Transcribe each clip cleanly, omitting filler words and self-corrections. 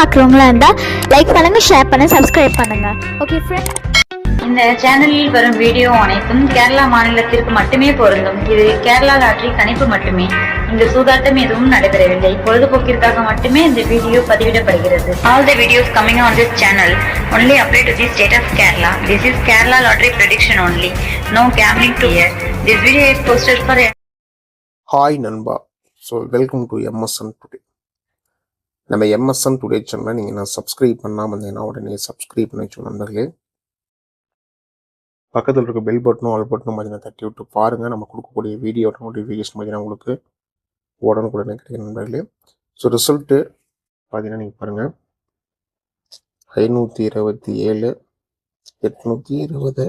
பார்க்குறவங்களா இருந்தால் லைக் பண்ணுங்கள், ஷேர் பண்ணுங்கள், சப்ஸ்கிரைப் பண்ணுங்கள். ஓகே ஃப்ரெண்ட், இந்த சேனலில் வரும் வீடியோ அனைத்தும் கேரளா மாநிலத்திற்கு மட்டுமே பொருந்தும். இது கேரளா லாட்டரி கணிப்பு மட்டுமே. இங்கு சூதாட்டம் எதுவும் நடைபெறவில்லை. பொழுதுபோக்கிற்காக மட்டுமே இந்த video பதிவிடப்படுகிறது. All the videos coming on this channel only apply to the state of Kerala. This is Kerala lottery prediction only. No gambling to here. This video is posted for hi நண்பா. So welcome to MSN today. நம்ம MSN today சேனலை நீங்கள் நான் subscribe பண்ணாமல் இருந்தீங்கன்னா உடனே subscribe பண்ணி வச்சோம் நண்பர்களே. பக்கத்தில் இருக்க பெல் பட்டனும் ஆல் பட்டனும் பார்த்தீங்கன்னா தட்டி விட்டு பாருங்கள். நம்ம கொடுக்கக்கூடிய வீடியோட நோட்டிஃபிகேஷன் பார்த்தீங்கன்னா உங்களுக்கு உடனுக்குடனே கிடைக்கும் நண்பர்களே. ஸோ ரிசல்ட்டு பார்த்தீங்கன்னா நீங்கள் பாருங்கள், 527 820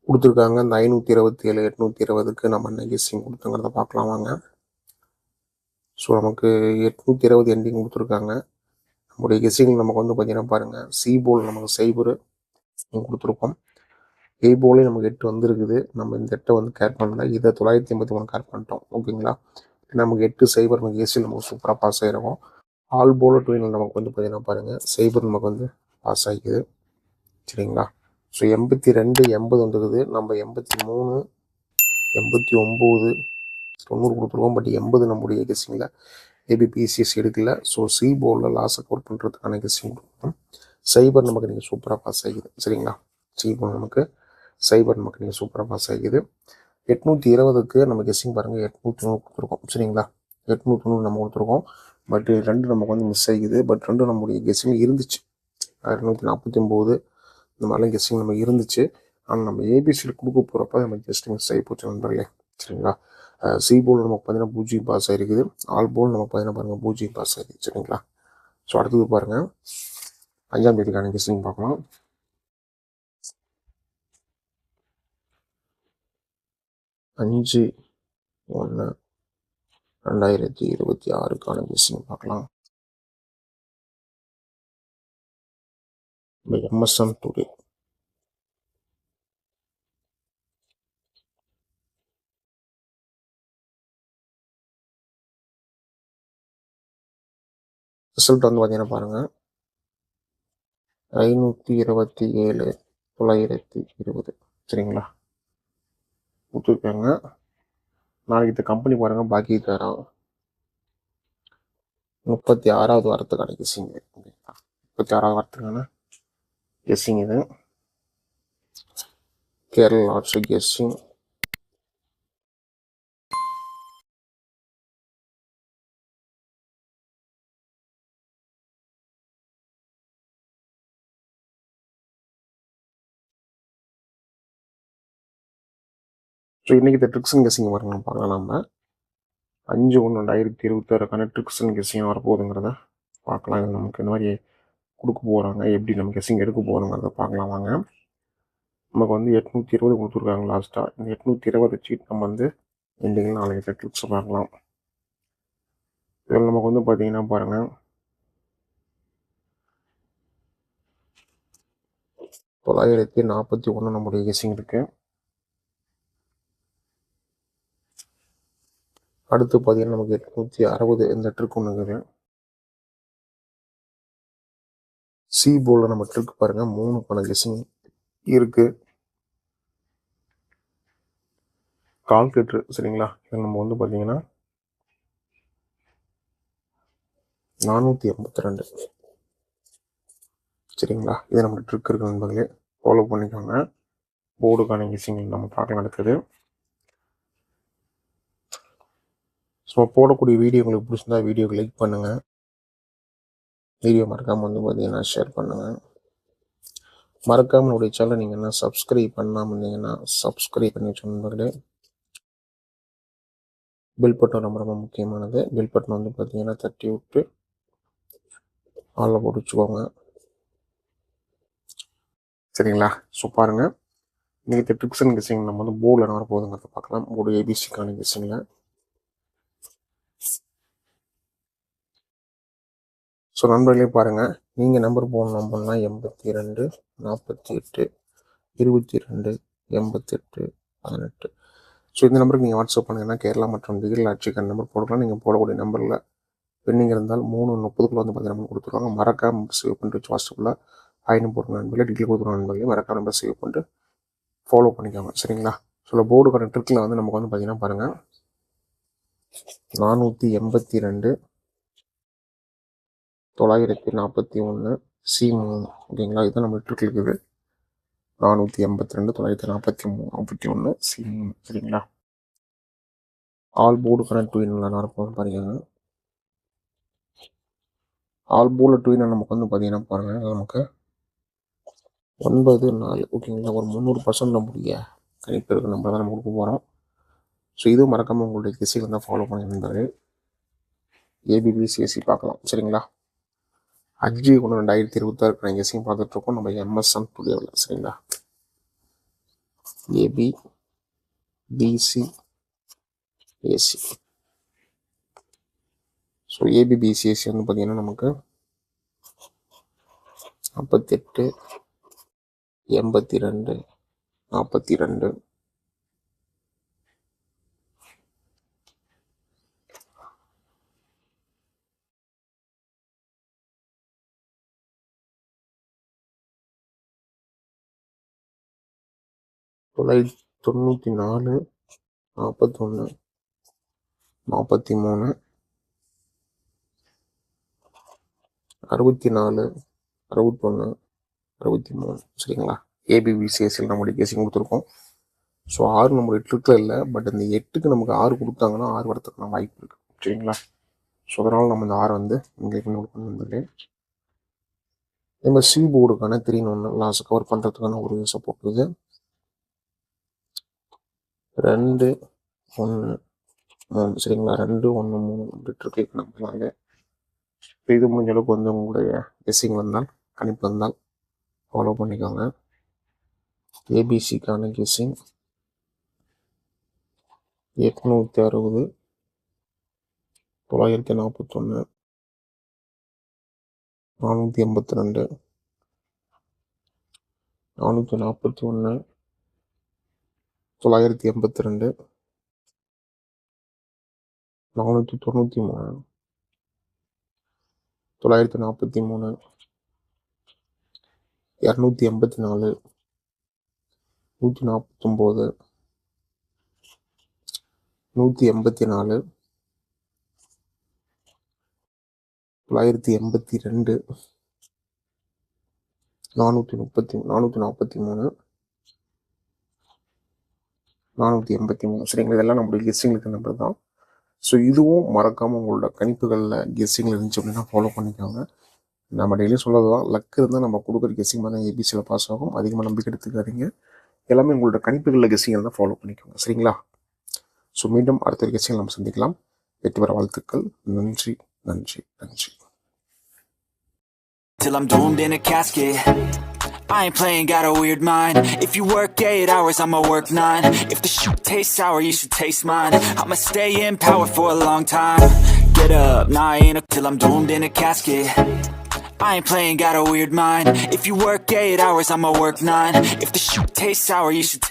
கொடுத்துருக்காங்க. அந்த 527 820க்கு நம்ம என்ன கெஸ்ஸிங் கொடுத்துங்கிறத பார்க்கலாம் வாங்க. ஸோ நமக்கு 820 எண்டிங் கொடுத்துருக்காங்க. நம்முடைய கெஸ்ஸிங் நமக்கு வந்து பார்த்தீங்கன்னா பாருங்கள், சி போல் நமக்கு சைபர் கொடுத்துருக்கோம். ஏ போலே நமக்கு 8 வந்துருக்குது. நம்ம இந்த 8 வந்து கேர் பண்ணல, இதை 983 கேர் பண்ணிட்டோம். ஓகேங்களா, நமக்கு 8 சைபர் நமக்கு கெஸ்ஸிங் நமக்கு சூப்பராக பாஸ் ஆகிருக்கும். ஆல் போல ட்ரெயினில் நமக்கு வந்து பார்த்தீங்கன்னா பாருங்கள், சைபர் நமக்கு வந்து பாஸ் ஆகிக்குது. சரிங்களா, ஸோ 82 80 வந்துருக்குது. நம்ம 83 89 90 கொடுத்துருவோம். பட் 80 நம்முடைய கெஸ்ஸிங்கில் ஏபிபிசிஎஸ் எடுக்கல. ஸோ சி போர்டில் லாஸை கவர் பண்ணுறதுக்கான கெஸ்ஸிங் கொடுப்போம். சைபர் நமக்கு நீங்கள் சூப்பராக பாஸ் ஆகிக்குது. சரிங்களா, சி போர்டு நமக்கு சைபர் நமக்கு நீங்கள் சூப்பராக பாஸ் ஆகிக்குது. 820க்கு நம்ம கெஸ்ஸிங் பாருங்கள், 890 கொடுத்துருக்கோம். சரிங்களா, 890 நம்ம கொடுத்துருக்கோம். பட் 2 நமக்கு வந்து மிஸ் ஆகிக்குது. பட் 2 நம்முடைய கெஸ்ஸிங் இருந்துச்சு. 249 இந்த மாதிரிலாம் கெஸ்ஸிங் நம்ம இருந்துச்சு. ஆனால் நம்ம ஏபிசியில் கொடுக்க போகிறப்ப நம்ம ஜஸ்ட் மிஸ் ஆகி போச்சு நண்பர்களே. சரிங்களா, சி போல் நமக்கு பார்த்தீங்கன்னா 0 பாஸ் ஆகிருக்குது. ஆல் போல் நமக்கு பார்த்தீங்கன்னா பாருங்கள் 0 பாஸ் ஆகிருக்கு. சரிங்களா, ஸோ அடுத்தது பாருங்கள், 5ஆம் தேதிக்கான கெஸ்ஸிங் பார்க்கலாம். 5/1/2026க்கான கெஸ்ஸிங் பார்க்கலாம். எம்எஸ்என் டுடே ரிசல்ட் வந்து பார்த்தீங்கன்னா பாருங்கள், 527 920. சரிங்களா, கொடுத்துருக்காங்க. நாளைக்கு இந்த கம்பெனி பாருங்கள், பாக்கி தரோம் 36வது வாரத்துக்கான கெஸ்ஸிங். 36வது வாரத்துக்கான கெஸ்ஸிங் இது. Kerala lottery guessing. ஸோ இன்றைக்கி இந்த ட்ரிக்ஸ் அண்ட் கெஸ்ஸிங் வரணும் பார்க்கலாம். நம்ம 5/1/2026க்கான ட்ரிக்ஸ் அண்ட் கெஸ்ஸிங் வரப்போகுதுங்கிறத பார்க்கலாம். இது நமக்கு இந்த மாதிரி கொடுக்க போகிறாங்க, எப்படி நம்ம கெஸ்ஸிங் எடுக்க போகிறோங்கிறத பார்க்கலாம் வாங்க. நமக்கு வந்து 820 கொடுத்துருக்காங்க லாஸ்ட்டாக. இந்த 820 சீட் நம்ம வந்து எண்டிங்கில் நாளைக்கு ட்ரிக்ஸ் பார்க்கலாம். இதில் நமக்கு வந்து பார்த்தீங்கன்னா பாருங்கள், 941 நம்முடைய கெஸ்ஸிங் இருக்குது. அடுத்து பார்த்தீங்கன்னா நமக்கு 860 இந்த ட்ரிக் ஒன்று இருக்குது. சி போர்டில் நம்ம ட்ரிக் பாருங்கள், 3க்கான கெஸ்ஸிங் இருக்குது. கால்குலேட்டர். சரிங்களா, இதில் நம்ம வந்து பார்த்தீங்கன்னா 482. சரிங்களா, இது நம்ம ட்ரிக் இருக்குது நண்பர்களே, ஃபாலோ பண்ணிக்கோங்க. போர்டுக்கான கெஸ்ஸிங் நம்ம பார்க்கலாம். அடுத்தது ஸோ போடக்கூடிய வீடியோ உங்களுக்கு பிடிச்சிருந்தா வீடியோக்கு லைக் பண்ணுங்கள். வீடியோ மறக்காமல் வந்து பார்த்தீங்கன்னா ஷேர் பண்ணுங்கள். மறக்காமல் நம்முடைய சேனலை நீங்கள் என்ன சப்ஸ்கிரைப் பண்ணாமல் இருந்தீங்கன்னா சப்ஸ்கிரைப் பண்ணி வச்சு நண்பர்களே. பெல் பட்டன் ரொம்ப ரொம்ப முக்கியமானது. பெல் பட்டன் வந்து பார்த்தீங்கன்னா தட்டி விட்டு ஆளில் போட்டு வச்சுக்கோங்க. சரிங்களா, ஸோ பாருங்கள், இன்றைக்கி ட்ரிக்ஸ் அண்ட் கெஸ்ஸிங் நம்ம வந்து போர்டில் வரப்போகுதுங்கிறத பார்க்கலாம். போர்டு ஏபிசிக்கான கெஸ்ஸிங்கில். ஸோ நண்பர்களே பாருங்கள், நீங்கள் நம்பர் போன நம்பர்னா 82 48 22 88 18. ஸோ இந்த நம்பருக்கு நீங்கள் வாட்ஸ்அப் பண்ணுங்கன்னா கேரளா மற்றும் திகில் லாட்ரிக்கான நம்பர் போடலாம். நீங்கள் போடக்கூடிய நம்பரில் பெண்டிங் இருந்தால் 3:30 வந்து பார்த்தீங்கன்னா கொடுத்துருவாங்க. மறக்காம சேவ் பண்ணிட்டு வச்சு வாட்ஸ்அப்பில் ஆயினும் போடுற நண்பர்களே, டீட்டெயில் கொடுக்குற நண்பர்களே, மறக்காம நம்பர் சேவ் பண்ணிட்டு ஃபாலோ பண்ணிக்கோங்க. சரிங்களா? ஸோ போர்டுக்கான ட்ரிக்கில் வந்து நமக்கு வந்து பார்த்தீங்கன்னா பாருங்கள், 482 941 C3. ஓகேங்களா? இதுதான் நம்ம ட்ரிக் இருக்குது. 482 941 C3. சரிங்களா? ஆல் போர்டுக்கான ட்வின்ல நடக்கும் பாருங்க. ஆல் போர்டு ட்வின் நமக்கு வந்து பார்த்தீங்கன்னா பாருங்கள், நமக்கு 9-4. ஓகேங்களா? ஒரு 300% நம்முடைய கணிப்பு இருக்குது. நம்ம தான் நம்ம கொடுக்க போகிறோம். ஸோ இதுவும் மறக்காமல் உங்களுடைய திசையில் தான் ஃபாலோ பண்ணியிருந்தாரு. ABBCSE பார்க்கலாம். சரிங்களா? 5/1/2026 கெஸிங் பார்த்துட்ருக்கோம் நம்ம MSM ஸ்டுடியோவில். சரிங்களா? ABBCAC. ஸோ ABBCAC வந்து பார்த்தீங்கன்னா நமக்கு 48 82 42 994 41 43 64 61 63. சரிங்களா? ABBCSல் நம்மளுடைய கேசிங் கொடுத்துருக்கோம். ஸோ 6 நம்மளுடைய ட்ரிக்கில் இல்லை, பட் இந்த 8க்கு நமக்கு 6 கொடுத்தாங்கன்னா 6 வரத்துக்கான வாய்ப்பு இருக்குது. சரிங்களா? ஸோ அதனால் நம்ம இந்த 6 வந்து இங்கே பண்ணி கொடுக்கணும். அதே மாதிரி சி போர்டுக்கான 3-1 லாஸ் கவர் பண்ணுறதுக்கான ஒரு சப்போர்ட் இது. 2 1 3. சரிங்களா? 2 1 3 அப்படி ட்ரிக் நம்மளாங்க. இப்போ இது முடிஞ்ச அளவுக்கு வந்து உங்களுடைய கெஸ்ஸிங் வந்தால், கணிப்பு வந்தால் ஃபாலோ பண்ணிக்கோங்க. ஏபிசிக்கான கெஸ்ஸிங் 860 941 482 441 982 493 943 284 149 184 982 443 483. சரிங்களா? இதெல்லாம் நம்மளுடைய கெஸ்ஸிங்களுக்கு நம்பர் தான். ஸோ இதுவும் மறக்காமல் உங்களோட கணிப்புகளில் கெஸ்ஸிங்கில் இருந்துச்சு அப்படின்னா ஃபாலோ பண்ணிக்கோங்க. நம்ம டெய்லி சொல்கிறது தான், லக் இருந்தால் நம்ம கொடுக்குற கெஸ்ஸிங் தான் ஏபிசியில் பாஸ் ஆகும். அதிகமாக நம்பிக்கை எடுத்துக்காதீங்க. எல்லாமே உங்களோட கணிப்புகளில் கெஸ்ஸிங்கில் தான் ஃபாலோ பண்ணிக்கோங்க. சரிங்களா? ஸோ மீண்டும் அடுத்த ஒரு கெஸ்ஸிங் நம்ம சந்திக்கலாம். வெற்றி பெற வாழ்த்துக்கள். நன்றி நன்றி நன்றி. Till I'm doomed in a casket, I ain't playing, got a weird mind. If you work 8 hours, I'ma work 9. If the shoot tastes sour, you should taste mine. I'ma stay in power for a long time. Get up, nah I ain't till I'm doomed in a casket. I ain't playing, got a weird mind. If you work 8 hours, I'ma work 9. If the shoot tastes sour, you should